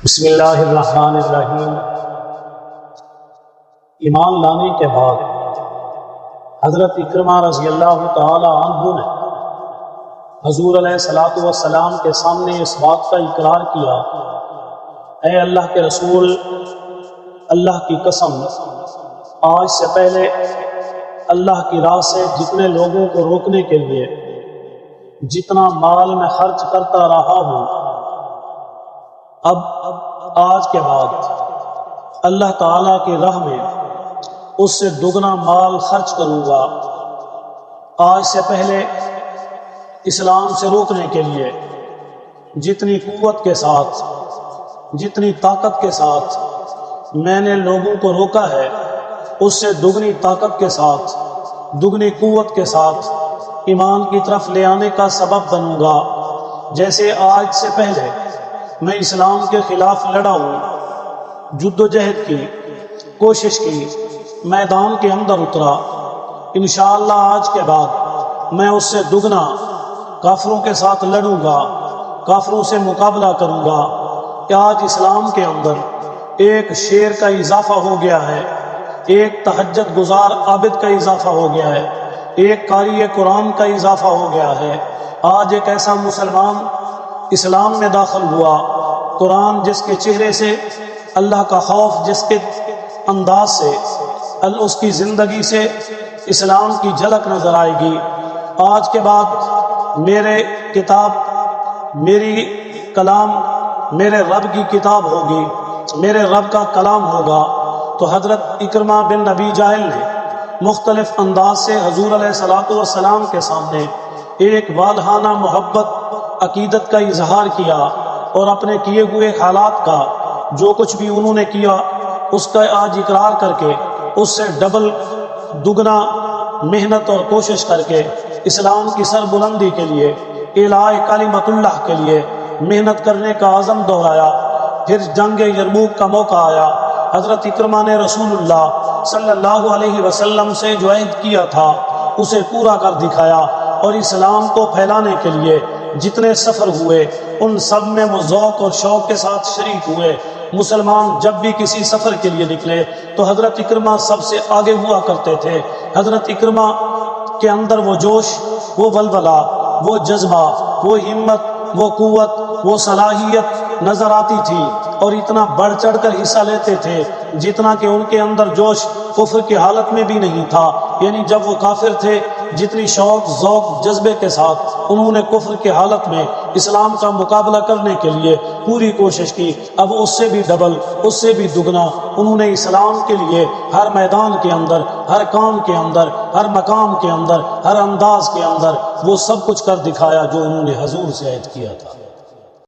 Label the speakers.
Speaker 1: بسم اللہ الرحمن الرحیم۔ ایمان لانے کے بعد حضرت اکرمہ رضی اللہ تعالی عنہ نے حضور علیہ الصلوۃ والسلام کے سامنے اس بات کا اقرار کیا، اے اللہ کے رسول، اللہ کی قسم، آج سے پہلے اللہ کی راہ سے جتنے لوگوں کو روکنے کے لیے جتنا مال میں خرچ کرتا رہا ہوں، اب آج کے بعد اللہ تعالیٰ کی راہ میں اس سے دگنا مال خرچ کروں گا۔ آج سے پہلے اسلام سے روکنے کے لیے جتنی قوت کے ساتھ، جتنی طاقت کے ساتھ میں نے لوگوں کو روکا ہے، اس سے دگنی طاقت کے ساتھ، دگنی قوت کے ساتھ ایمان کی طرف لے آنے کا سبب بنوں گا۔ جیسے آج سے پہلے میں اسلام کے خلاف لڑا ہوں، جد و جہد کی، کوشش کی، میدان کے اندر اترا، انشاءاللہ آج کے بعد میں اس سے دگنا کافروں کے ساتھ لڑوں گا، کافروں سے مقابلہ کروں گا۔ کہ آج اسلام کے اندر ایک شیر کا اضافہ ہو گیا ہے، ایک تہجد گزار عابد کا اضافہ ہو گیا ہے، ایک قاری قرآن کا اضافہ ہو گیا ہے۔ آج ایک ایسا مسلمان اسلام میں داخل ہوا، قرآن جس کے چہرے سے، اللہ کا خوف جس کے انداز سے، اس کی زندگی سے اسلام کی جھلک نظر آئے گی۔ آج کے بعد میرے کتاب، میری کلام میرے رب کی کتاب ہوگی، میرے رب کا کلام ہوگا۔ تو حضرت اکرمہ بن ابی جہل نے مختلف انداز سے حضور علیہ الصلوۃ والسلام کے سامنے ایک والہانہ محبت، عقیدت کا اظہار کیا، اور اپنے کیے ہوئے حالات کا، جو کچھ بھی انہوں نے کیا، اس کا آج اقرار کر کے اس سے ڈبل دگنا محنت اور کوشش کر کے اسلام کی سربلندی کے لیے، اعلاء کلمت اللہ کے لیے محنت کرنے کا عزم دہرایا۔ پھر جنگ یرموک کا موقع آیا، حضرت اکرمہ نے رسول اللہ صلی اللہ علیہ وسلم سے جو عہد کیا تھا اسے پورا کر دکھایا، اور اسلام کو پھیلانے کے لیے جتنے سفر ہوئے ان سب میں وہ ذوق اور شوق کے ساتھ شریک ہوئے۔ مسلمان جب بھی کسی سفر کے لیے نکلے تو حضرت اکرمہ سب سے آگے ہوا کرتے تھے۔ حضرت اکرمہ کے اندر وہ جوش، وہ ولولہ، وہ جذبہ، وہ ہمت، وہ قوت، وہ صلاحیت نظر آتی تھی، اور اتنا بڑھ چڑھ کر حصہ لیتے تھے جتنا کہ ان کے اندر جوش کفر کی حالت میں بھی نہیں تھا۔ یعنی جب وہ کافر تھے، جتنی شوق، ذوق، جذبے کے ساتھ انہوں نے کفر کی حالت میں اسلام کا مقابلہ کرنے کے لیے پوری کوشش کی، اب اس سے بھی ڈبل، اس سے بھی دگنا انہوں نے اسلام کے لیے ہر میدان کے اندر، ہر کام کے اندر، ہر مقام کے اندر، ہر انداز کے اندر وہ سب کچھ کر دکھایا جو انہوں نے حضور سے عہد کیا تھا۔